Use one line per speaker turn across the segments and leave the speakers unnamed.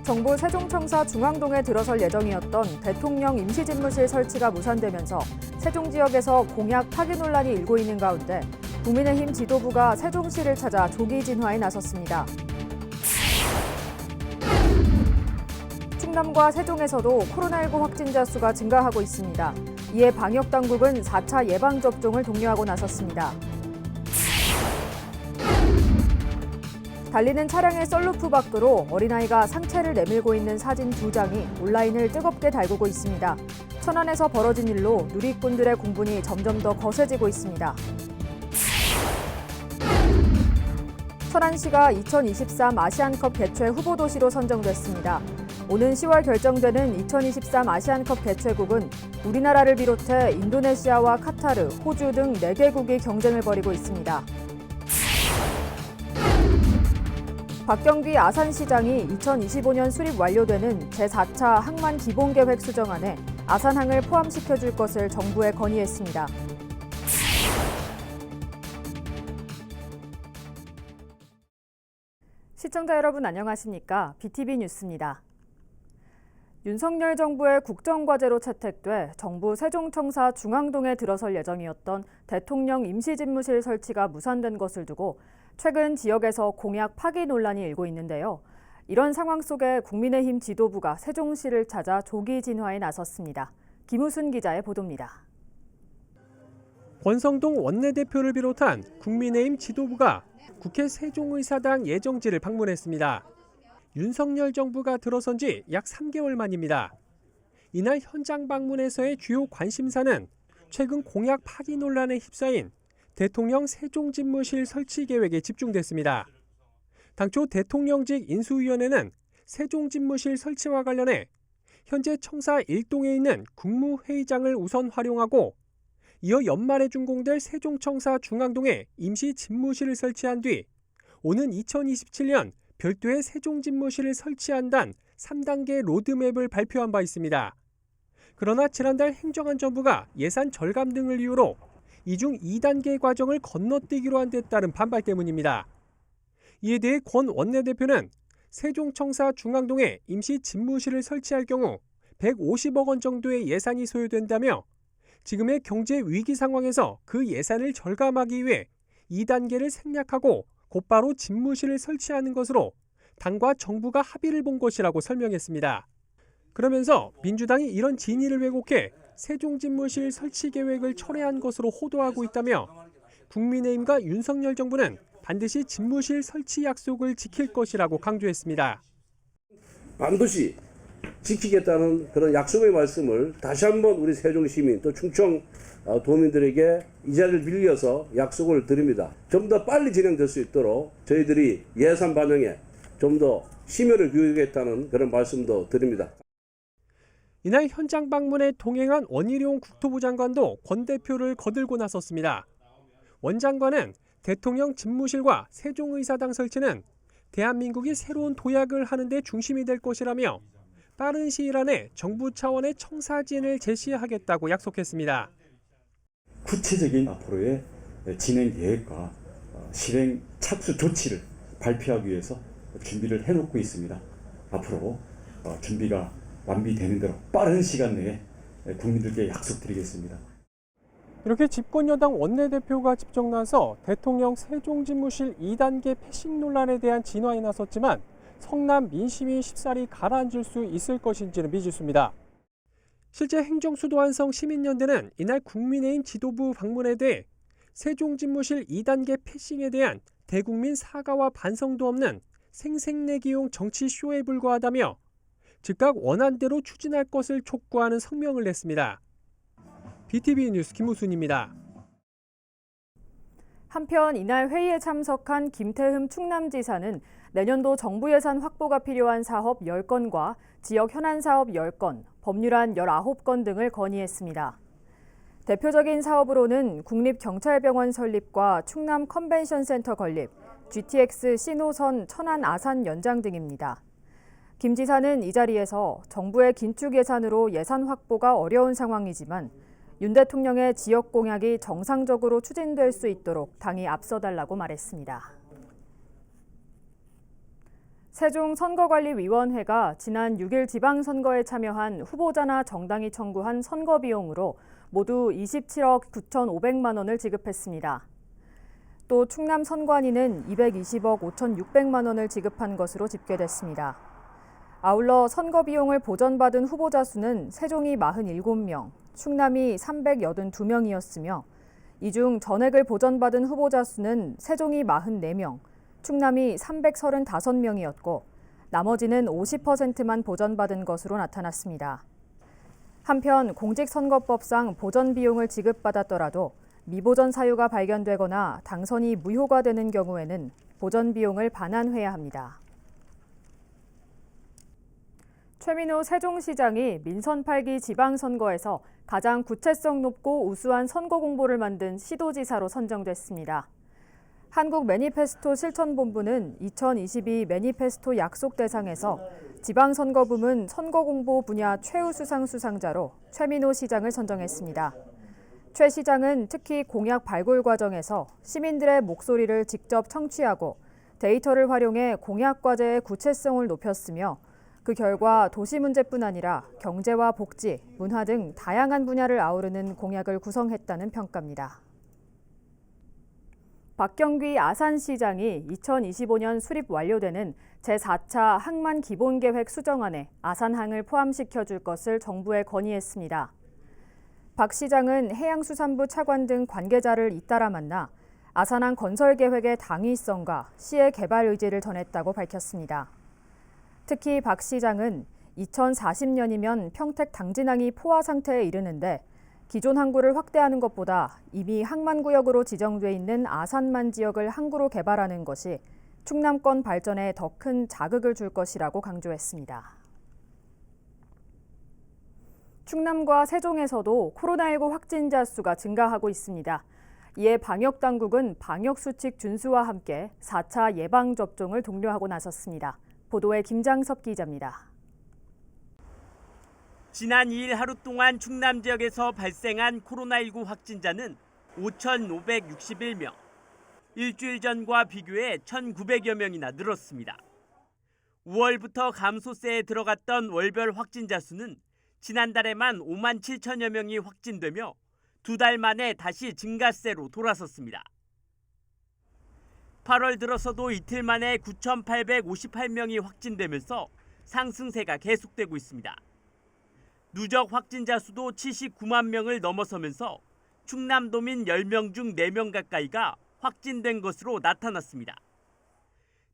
정부 세종청사 중앙동에 들어설 예정이었던 대통령 임시집무실 설치가 무산되면서 세종 지역에서 공약 파기 논란이 일고 있는 가운데 국민의힘 지도부가 세종시를 찾아 조기 진화에 나섰습니다. 충남과 세종에서도 코로나19 확진자 수가 증가하고 있습니다. 이에 방역당국은 4차 예방접종을 독려하고 나섰습니다. 달리는 차량의 썰루프 밖으로 어린아이가 상체를 내밀고 있는 사진 2장이 온라인을 뜨겁게 달구고 있습니다. 천안에서 벌어진 일로 누리꾼들의 공분이 점점 더 거세지고 있습니다. 천안시가 2023 아시안컵 개최 후보도시로 선정됐습니다. 오는 10월 결정되는 2023 아시안컵 개최국은 우리나라를 비롯해 인도네시아와 카타르, 호주 등 4개국이 경쟁을 벌이고 있습니다. 박경기 아산시장이 2025년 수립 완료되는 제4차 항만 기본계획 수정안에 아산항을 포함시켜줄 것을 정부에 건의했습니다. 시청자 여러분 안녕하십니까? BTV 뉴스입니다. 윤석열 정부의 국정과제로 채택돼 정부 세종청사 중앙동에 들어설 예정이었던 대통령 임시집무실 설치가 무산된 것을 두고 최근 지역에서 공약 파기 논란이 일고 있는데요. 이런 상황 속에 국민의힘 지도부가 세종시를 찾아 조기 진화에 나섰습니다. 김우순 기자의 보도입니다.
권성동 원내대표를 비롯한 국민의힘 지도부가 국회 세종의사당 예정지를 방문했습니다. 윤석열 정부가 들어선 지 약 3개월 만입니다. 이날 현장 방문에서의 주요 관심사는 최근 공약 파기 논란에 휩싸인 대통령 세종집무실 설치 계획에 집중됐습니다. 당초 대통령직 인수위원회는 세종집무실 설치와 관련해 현재 청사 1동에 있는 국무회의장을 우선 활용하고 이어 연말에 준공될 세종청사 중앙동에 임시집무실을 설치한 뒤 오는 2027년 별도의 세종집무실을 설치한다는 3단계 로드맵을 발표한 바 있습니다. 그러나 지난달 행정안전부가 예산 절감 등을 이유로 이중 2단계 과정을 건너뛰기로 한 데 따른 반발 때문입니다. 이에 대해 권 원내대표는 세종청사 중앙동에 임시집무실을 설치할 경우 150억 원 정도의 예산이 소요된다며 지금의 경제 위기 상황에서 그 예산을 절감하기 위해 2단계를 생략하고 곧바로 집무실을 설치하는 것으로 당과 정부가 합의를 본 것이라고 설명했습니다. 그러면서 민주당이 이런 진위를 왜곡해 세종집무실 설치 계획을 철회한 것으로 호도하고 있다며 국민의힘과 윤석열 정부는 반드시 집무실 설치 약속을 지킬 것이라고 강조했습니다.
반드시 지키겠다는 그런 약속의 말씀을 다시 한번 우리 세종시민 또 충청 도민들에게 이 자리를 빌려서 약속을 드립니다. 좀 더 빨리 진행될 수 있도록 저희들이 예산 반영에 좀 더 심혈을 기울이겠다는 그런 말씀도 드립니다.
이날 현장 방문에 동행한 원희룡 국토부 장관도 권 대표를 거들고 나섰습니다. 원 장관은 대통령 집무실과 세종의사당 설치는 대한민국이 새로운 도약을 하는 데 중심이 될 것이라며 빠른 시일 안에 정부 차원의 청사진을 제시하겠다고 약속했습니다.
구체적인 앞으로의 진행 계획과 실행 착수 조치를 발표하기 위해서 준비를 해놓고 있습니다. 앞으로 준비가 완비되는 대로 빠른 시간 내에 국민들께 약속드리겠습니다.
이렇게 집권여당 원내대표가 직접 나서 대통령 세종집무실 2단계 패싱 논란에 대한 진화에 나섰지만 성남 민심이 쉽사리 가라앉을 수 있을 것인지는 미지수입니다. 실제 행정수도환성 시민연대는 이날 국민의힘 지도부 방문에 대해 세종집무실 2단계 패싱에 대한 대국민 사과와 반성도 없는 생색내기용 정치쇼에 불과하다며 즉각 원안대로 추진할 것을 촉구하는 성명을 냈습니다. BTV 뉴스 김우순입니다.
한편 이날 회의에 참석한 김태흠 충남지사는 내년도 정부 예산 확보가 필요한 사업 10건과 지역 현안 사업 10건, 법률안 19건 등을 건의했습니다. 대표적인 사업으로는 국립경찰병원 설립과 충남 컨벤션센터 건립, GTX 신호선 천안 아산 연장 등입니다. 김 지사는 이 자리에서 정부의 긴축 예산으로 예산 확보가 어려운 상황이지만 윤 대통령의 지역 공약이 정상적으로 추진될 수 있도록 당이 앞서달라고 말했습니다. 세종 선거관리위원회가 지난 6일 지방선거에 참여한 후보자나 정당이 청구한 선거 비용으로 모두 27억 9,500만 원을 지급했습니다. 또 충남 선관위는 220억 5,600만 원을 지급한 것으로 집계됐습니다. 아울러 선거 비용을 보전받은 후보자 수는 세종이 47명, 충남이 382명이었으며 이 중 전액을 보전받은 후보자 수는 세종이 44명, 충남이 335명이었고 나머지는 50%만 보전받은 것으로 나타났습니다. 한편 공직선거법상 보전 비용을 지급받았더라도 미보전 사유가 발견되거나 당선이 무효가 되는 경우에는 보전 비용을 반환해야 합니다. 최민호 세종시장이 민선 8기 지방선거에서 가장 구체성 높고 우수한 선거 공보를 만든 시도지사로 선정됐습니다. 한국 매니페스토 실천본부는 2022 매니페스토 약속 대상에서 지방선거 부문 선거공보 분야 최우수상 수상자로 최민호 시장을 선정했습니다. 최 시장은 특히 공약 발굴 과정에서 시민들의 목소리를 직접 청취하고 데이터를 활용해 공약 과제의 구체성을 높였으며 그 결과 도시 문제뿐 아니라 경제와 복지, 문화 등 다양한 분야를 아우르는 공약을 구성했다는 평가입니다. 박경귀 아산시장이 2025년 수립 완료되는 제4차 항만 기본계획 수정안에 아산항을 포함시켜줄 것을 정부에 건의했습니다. 박 시장은 해양수산부 차관 등 관계자를 잇따라 만나 아산항 건설 계획의 당위성과 시의 개발 의지를 전했다고 밝혔습니다. 특히 박 시장은 2040년이면 평택 당진항이 포화 상태에 이르는데 기존 항구를 확대하는 것보다 이미 항만구역으로 지정돼 있는 아산만 지역을 항구로 개발하는 것이 충남권 발전에 더 큰 자극을 줄 것이라고 강조했습니다. 충남과 세종에서도 코로나19 확진자 수가 증가하고 있습니다. 이에 방역당국은 방역수칙 준수와 함께 4차 예방접종을 독려하고 나섰습니다. 보도에 김장섭 기자입니다.
지난 2일 하루 동안 충남 지역에서 발생한 코로나19 확진자는 5,561명. 일주일 전과 비교해 1,900여 명이나 늘었습니다. 5월부터 감소세에 들어갔던 월별 확진자 수는 지난달에만 5만 7천여 명이 확진되며 2달 만에 다시 증가세로 돌아섰습니다. 8월 들어서도 이틀 만에 9,858명이 확진되면서 상승세가 계속되고 있습니다. 누적 확진자 수도 79만 명을 넘어서면서 충남도민 10명 중 4명 가까이가 확진된 것으로 나타났습니다.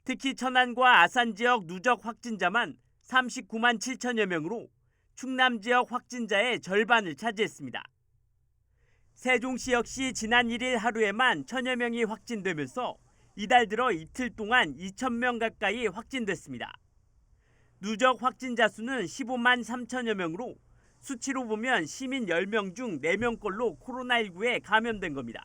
특히 천안과 아산 지역 누적 확진자만 39만 7천여 명으로 충남 지역 확진자의 절반을 차지했습니다. 세종시 역시 지난 1일 하루에만 1,000여 명이 확진되면서 이달 들어 이틀 동안 2,000명 가까이 확진됐습니다. 누적 확진자 수는 15만 3천여 명으로 수치로 보면 시민 10명 중 4명꼴로 코로나19에 감염된 겁니다.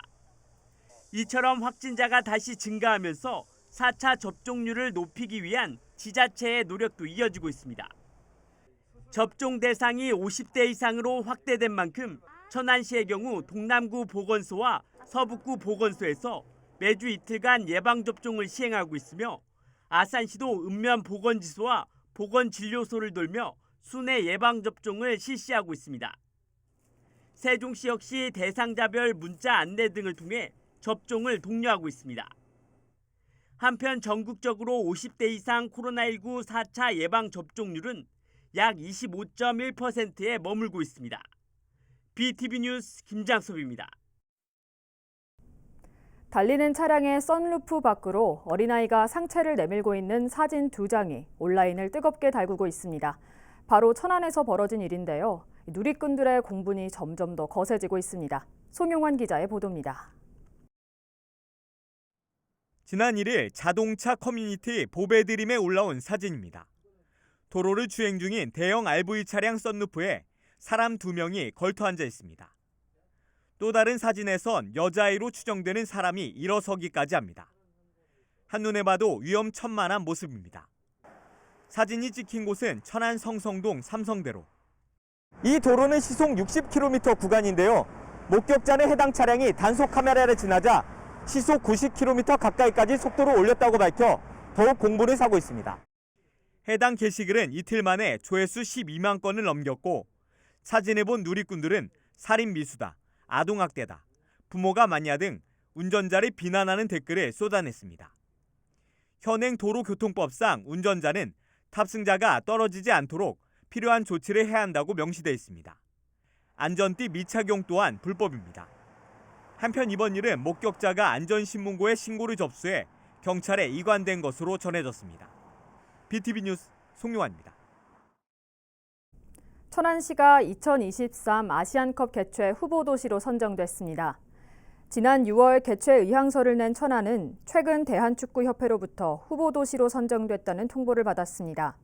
이처럼 확진자가 다시 증가하면서 4차 접종률을 높이기 위한 지자체의 노력도 이어지고 있습니다. 접종 대상이 50대 이상으로 확대된 만큼 천안시의 경우 동남구 보건소와 서북구 보건소에서 매주 이틀간 예방접종을 시행하고 있으며 아산시도 읍면 보건지소와 보건진료소를 돌며 순회 예방접종을 실시하고 있습니다. 세종시 역시 대상자별 문자 안내 등을 통해 접종을 독려하고 있습니다. 한편 전국적으로 50대 이상 코로나19 4차 예방접종률은 약 25.1%에 머물고 있습니다. BTV 뉴스 김장섭입니다.
달리는 차량의 선루프 밖으로 어린아이가 상체를 내밀고 있는 사진 2장이 온라인을 뜨겁게 달구고 있습니다. 바로 천안에서 벌어진 일인데요. 누리꾼들의 공분이 점점 더 거세지고 있습니다. 송용환 기자의 보도입니다.
지난 1일 자동차 커뮤니티 보배드림에 올라온 사진입니다. 도로를 주행 중인 대형 RV 차량 썬루프에 사람 2명이 걸터 앉아 있습니다. 또 다른 사진에선 여자아이로 추정되는 사람이 일어서기까지 합니다. 한눈에 봐도 위험천만한 모습입니다. 사진이 찍힌 곳은 천안 성성동 삼성대로.
이 도로는 시속 60km 구간인데요. 목격자는 해당 차량이 단속 카메라를 지나자 시속 90km 가까이까지 속도를 올렸다고 밝혀 더욱 공분을 사고 있습니다.
해당 게시글은 이틀 만에 조회수 12만 건을 넘겼고 사진을 본 누리꾼들은 살인 미수다, 아동학대다, 부모가 맞냐 등 운전자를 비난하는 댓글을 쏟아냈습니다. 현행 도로교통법상 운전자는 탑승자가 떨어지지 않도록 필요한 조치를 해야 한다고 명시되어 있습니다. 안전띠 미착용 또한 불법입니다. 한편 이번 일은 목격자가 안전신문고에 신고를 접수해 경찰에 이관된 것으로 전해졌습니다. BTV 뉴스 송용환입니다.
천안시가 2023 아시안컵 개최 후보도시로 선정됐습니다. 지난 6월 개최 의향서를 낸 천안은 최근 대한축구협회로부터 후보도시로 선정됐다는 통보를 받았습니다.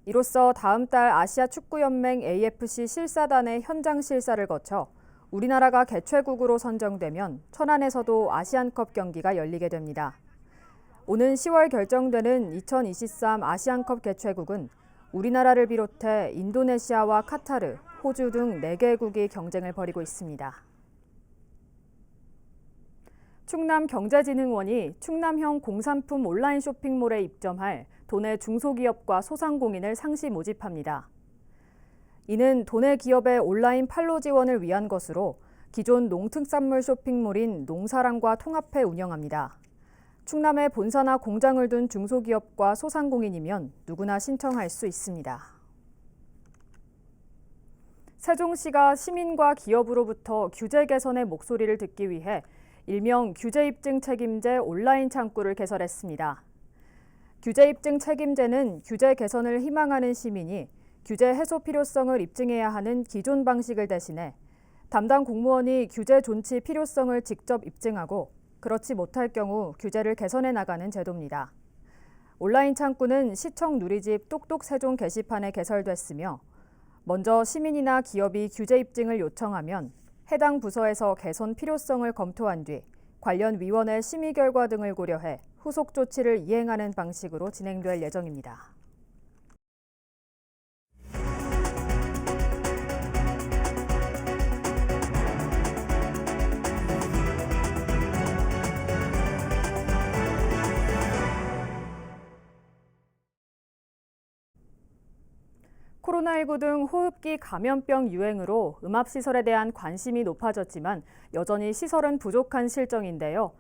이로써 다음 달 아시아축구연맹 AFC 실사단의 현장 실사를 거쳐 우리나라가 개최국으로 선정되면 천안에서도 아시안컵 경기가 열리게 됩니다. 오는 10월 결정되는 2023 아시안컵 개최국은 우리나라를 비롯해 인도네시아와 카타르, 호주 등 4개국이 경쟁을 벌이고 있습니다. 충남경제진흥원이 충남형 공산품 온라인 쇼핑몰에 입점할 도내 중소기업과 소상공인을 상시 모집합니다. 이는 도내 기업의 온라인 판로 지원을 위한 것으로 기존 농특산물 쇼핑몰인 농사랑과 통합해 운영합니다. 충남에 본사나 공장을 둔 중소기업과 소상공인이면 누구나 신청할 수 있습니다. 세종시가 시민과 기업으로부터 규제 개선의 목소리를 듣기 위해 일명 규제입증 책임제 온라인 창구를 개설했습니다. 규제입증 책임제는 규제 개선을 희망하는 시민이 규제 해소 필요성을 입증해야 하는 기존 방식을 대신해 담당 공무원이 규제 존치 필요성을 직접 입증하고 그렇지 못할 경우 규제를 개선해 나가는 제도입니다. 온라인 창구는 시청 누리집 똑똑 세종 게시판에 개설됐으며 먼저 시민이나 기업이 규제 입증을 요청하면 해당 부서에서 개선 필요성을 검토한 뒤 관련 위원회 심의 결과 등을 고려해 후속 조치를 이행하는 방식으로 진행될 예정입니다. 코로나19 등 호흡기 감염병 유행으로 음압시설에 대한 관심이 높아졌지만 여전히 시설은 부족한 실정인데요.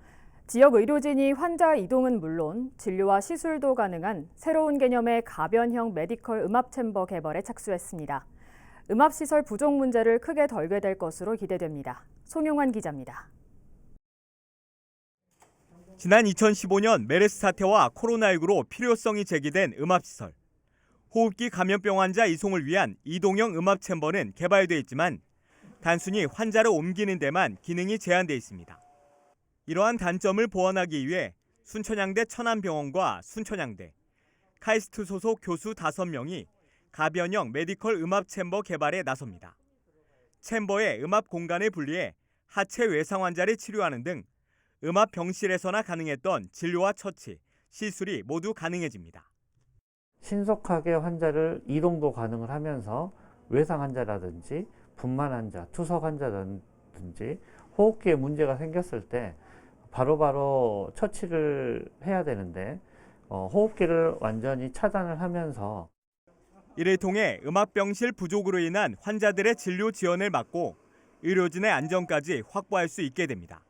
지역 의료진이 환자 이동은 물론 진료와 시술도 가능한 새로운 개념의 가변형 메디컬 음압챔버 개발에 착수했습니다. 음압시설 부족 문제를 크게 덜게 될 것으로 기대됩니다. 송용환 기자입니다.
지난 2015년 메르스 사태와 코로나19로 필요성이 제기된 음압시설. 호흡기 감염병 환자 이송을 위한 이동형 음압 챔버는 개발돼 있지만 단순히 환자를 옮기는 데만 기능이 제한돼 있습니다. 이러한 단점을 보완하기 위해 순천향대 천안병원과 순천향대, 카이스트 소속 교수 5명이 가변형 메디컬 음압 챔버 개발에 나섭니다. 챔버에 음압 공간을 분리해 하체 외상 환자를 치료하는 등 음압 병실에서나 가능했던 진료와 처치, 시술이 모두 가능해집니다.
신속하게 환자를 이동도 가능을 하면서 외상 환자라든지 분만 환자, 투석 환자라든지 호흡기에 문제가 생겼을 때 바로바로 처치를 해야 되는데 호흡기를 완전히 차단을 하면서
이를 통해 음압병실 부족으로 인한 환자들의 진료 지연을 막고 의료진의 안전까지 확보할 수 있게 됩니다.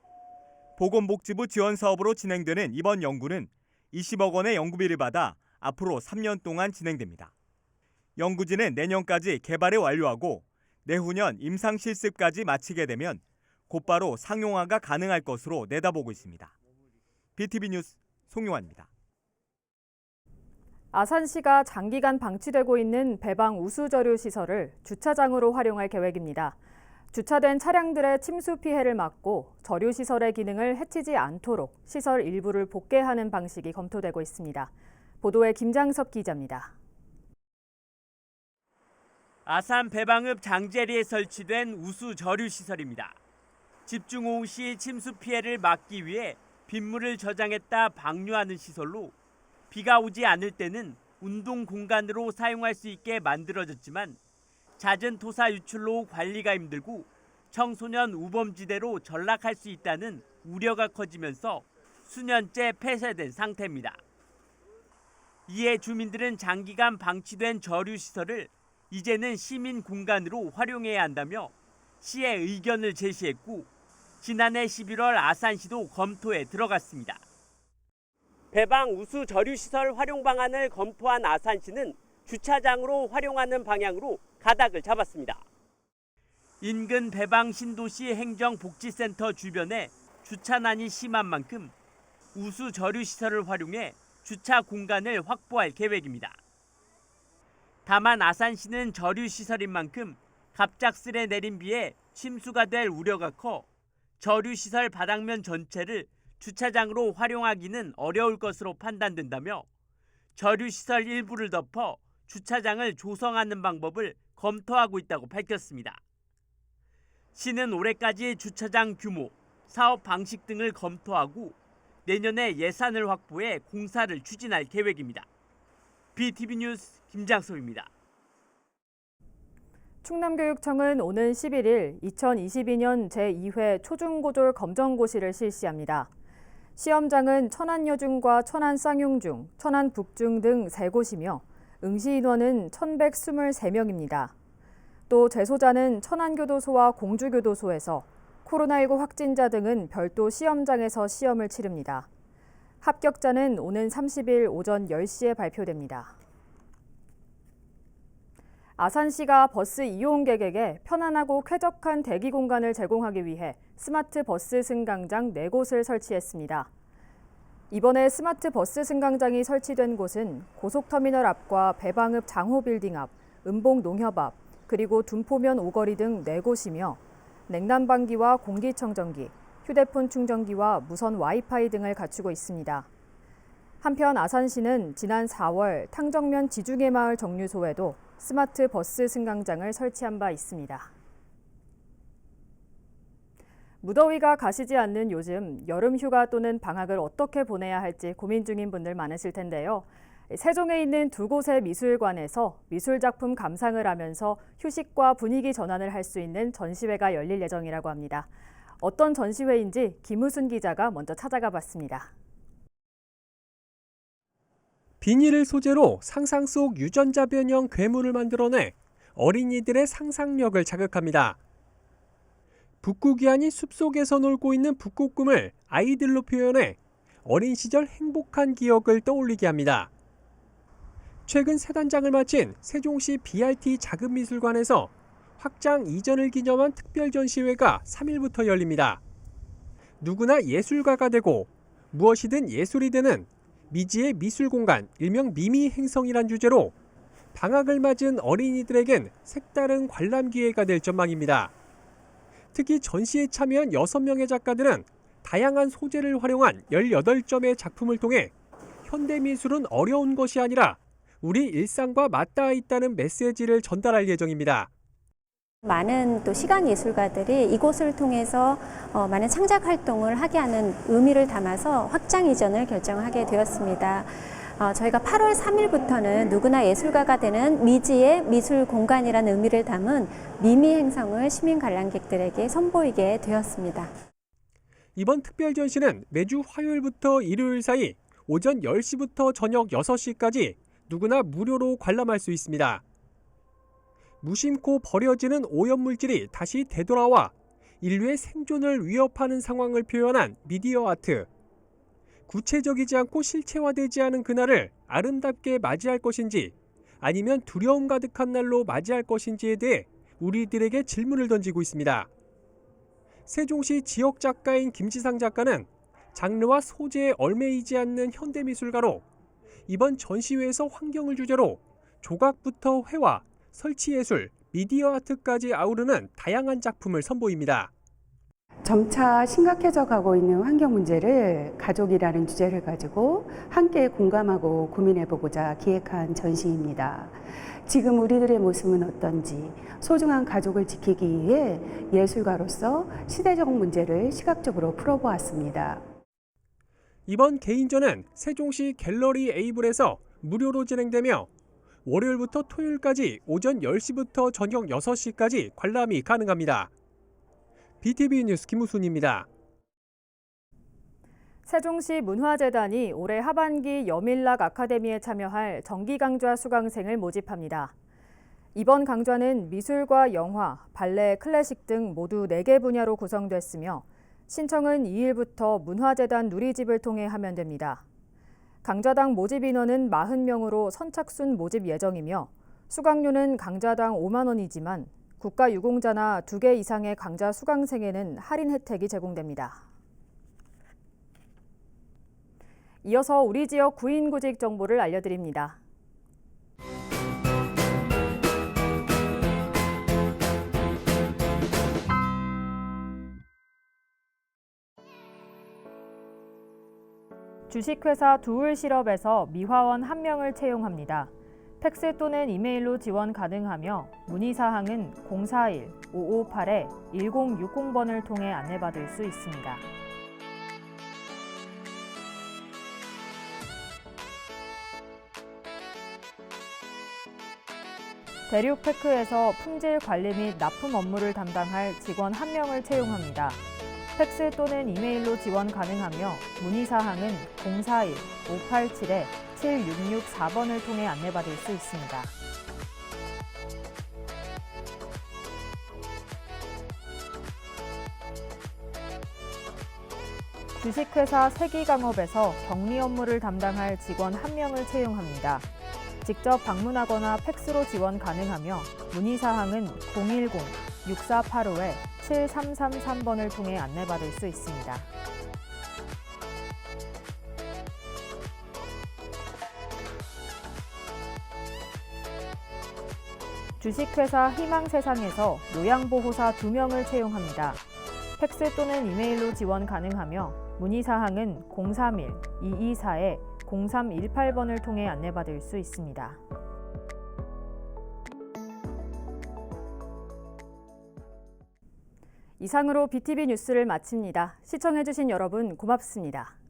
보건복지부 지원 사업으로 진행되는 이번 연구는 20억 원의 연구비를 받아 앞으로 3년 동안 진행됩니다. 연구진은 내년까지 개발을 완료하고 내후년 임상 실습까지 마치게 되면 곧바로 상용화가 가능할 것으로 내다보고 있습니다. BTV 뉴스 송용환입니다.
아산시가 장기간 방치되고 있는 배방 우수저류 시설을 주차장으로 활용할 계획입니다. 주차된 차량들의 침수 피해를 막고 저류 시설의 기능을 해치지 않도록 시설 일부를 복개하는 방식이 검토되고 있습니다. 보도에 김장섭 기자입니다.
아산 배방읍 장제리에 설치된 우수 저류 시설입니다. 집중호우 시 침수 피해를 막기 위해 빗물을 저장했다 방류하는 시설로 비가 오지 않을 때는 운동 공간으로 사용할 수 있게 만들어졌지만 잦은 토사 유출로 관리가 힘들고 청소년 우범지대로 전락할 수 있다는 우려가 커지면서 수년째 폐쇄된 상태입니다. 이에 주민들은 장기간 방치된 저류시설을 이제는 시민 공간으로 활용해야 한다며 시에 의견을 제시했고 지난해 11월 아산시도 검토에 들어갔습니다. 배방 우수 저류시설 활용 방안을 검토한 아산시는 주차장으로 활용하는 방향으로 가닥을 잡았습니다. 인근 배방 신도시 행정복지센터 주변에 주차난이 심한 만큼 우수 저류시설을 활용해 주차 공간을 확보할 계획입니다. 다만 아산시는 저류시설인 만큼 갑작스레 내린 비에 침수가 될 우려가 커 저류시설 바닥면 전체를 주차장으로 활용하기는 어려울 것으로 판단된다며 저류시설 일부를 덮어 주차장을 조성하는 방법을 검토하고 있다고 밝혔습니다. 시는 올해까지 주차장 규모, 사업 방식 등을 검토하고 내년에 예산을 확보해 공사를 추진할 계획입니다. BTV 뉴스 김장섭입니다.
충남교육청은 오는 11일 2022년 제2회 초중고졸 검정고시를 실시합니다. 시험장은 천안여중과 천안쌍용중, 천안북중 등 3곳이며 응시 인원은 1,123명입니다. 또 재소자는 천안교도소와 공주교도소에서 코로나19 확진자 등은 별도 시험장에서 시험을 치릅니다. 합격자는 오는 30일 오전 10시에 발표됩니다. 아산시가 버스 이용객에게 편안하고 쾌적한 대기 공간을 제공하기 위해 스마트 버스 승강장 4곳을 설치했습니다. 이번에 스마트 버스 승강장이 설치된 곳은 고속터미널 앞과 배방읍 장호빌딩 앞, 은봉 농협 앞, 그리고 둔포면 오거리 등 4곳이며 냉난방기와 공기청정기, 휴대폰 충전기와 무선 와이파이 등을 갖추고 있습니다. 한편 아산시는 지난 4월 탕정면 지중해마을 정류소에도 스마트 버스 승강장을 설치한 바 있습니다. 무더위가 가시지 않는 요즘 여름 휴가 또는 방학을 어떻게 보내야 할지 고민 중인 분들 많으실 텐데요. 세종에 있는 2곳의 미술관에서 미술작품 감상을 하면서 휴식과 분위기 전환을 할 수 있는 전시회가 열릴 예정이라고 합니다. 어떤 전시회인지 김우순 기자가 먼저 찾아가 봤습니다.
비닐을 소재로 상상 속 유전자 변형 괴물을 만들어내 어린이들의 상상력을 자극합니다. 북극이안이 숲속에서 놀고 있는 북극곰을 아이들로 표현해 어린 시절 행복한 기억을 떠올리게 합니다. 최근 새 단장을 마친 세종시 BRT 자급미술관에서 확장 이전을 기념한 특별 전시회가 3일부터 열립니다. 누구나 예술가가 되고 무엇이든 예술이 되는 미지의 미술공간, 일명 미미 행성이란 주제로 방학을 맞은 어린이들에겐 색다른 관람 기회가 될 전망입니다. 특히 전시에 참여한 6명의 작가들은 다양한 소재를 활용한 18점의 작품을 통해 현대미술은 어려운 것이 아니라 우리 일상과 맞닿아 있다는 메시지를 전달할 예정입니다.
많은 또 시각 예술가들이 이곳을 통해서 많은 창작 활동을 하게 하는 의미를 담아서 확장 이전을 결정하게 되었습니다. 저희가 8월 3일부터는 누구나 예술가가 되는 미지의 미술 공간이라는 의미를 담은 미미 행성을 시민 관람객들에게 선보이게 되었습니다.
이번 특별 전시는 매주 화요일부터 일요일 사이 오전 10시부터 저녁 6시까지 누구나 무료로 관람할 수 있습니다. 무심코 버려지는 오염물질이 다시 되돌아와 인류의 생존을 위협하는 상황을 표현한 미디어 아트. 구체적이지 않고 실체화되지 않은 그날을 아름답게 맞이할 것인지 아니면 두려움 가득한 날로 맞이할 것인지에 대해 우리들에게 질문을 던지고 있습니다. 세종시 지역 작가인 김지상 작가는 장르와 소재에 얽매이지 않는 현대미술가로 이번 전시회에서 환경을 주제로 조각부터 회화, 설치예술, 미디어 아트까지 아우르는 다양한 작품을 선보입니다.
점차 심각해져 가고 있는 환경 문제를 가족이라는 주제를 가지고 함께 공감하고 고민해보고자 기획한 전시입니다. 지금 우리들의 모습은 어떤지 소중한 가족을 지키기 위해 예술가로서 시대적 문제를 시각적으로 풀어보았습니다.
이번 개인전은 세종시 갤러리 에이블에서 무료로 진행되며 월요일부터 토요일까지 오전 10시부터 저녁 6시까지 관람이 가능합니다. BTV 뉴스 김우순입니다.
세종시 문화재단이 올해 하반기 여밀락 아카데미에 참여할 정기강좌 수강생을 모집합니다. 이번 강좌는 미술과 영화, 발레, 클래식 등 모두 4개 분야로 구성됐으며 신청은 2일부터 문화재단 누리집을 통해 하면 됩니다. 강좌당 모집 인원은 40명으로 선착순 모집 예정이며 수강료는 강좌당 5만 원이지만 국가유공자나 2개 이상의 강좌 수강생에는 할인 혜택이 제공됩니다. 이어서 우리 지역 구인구직 정보를 알려드립니다. 주식회사 두울실업에서 미화원 1명을 채용합니다. 팩스 또는 이메일로 지원 가능하며 문의사항은 041-558-1060번을 통해 안내받을 수 있습니다. 대륙테크에서 품질 관리 및 납품 업무를 담당할 직원 1명을 채용합니다. 팩스 또는 이메일로 지원 가능하며 문의사항은 041-587-7664번을 통해 안내받을 수 있습니다. 주식회사 세기강업에서 격리 업무를 담당할 직원 1명을 채용합니다. 직접 방문하거나 팩스로 지원 가능하며 문의사항은 010-6485-7333번을 통해 안내받을 수 있습니다. 주식회사 희망세상에서 요양보호사 2명을 채용합니다. 팩스 또는 이메일로 지원 가능하며 문의사항은 031-224-0318번을 통해 안내받을 수 있습니다. 이상으로 BTV 뉴스를 마칩니다. 시청해주신 여러분 고맙습니다.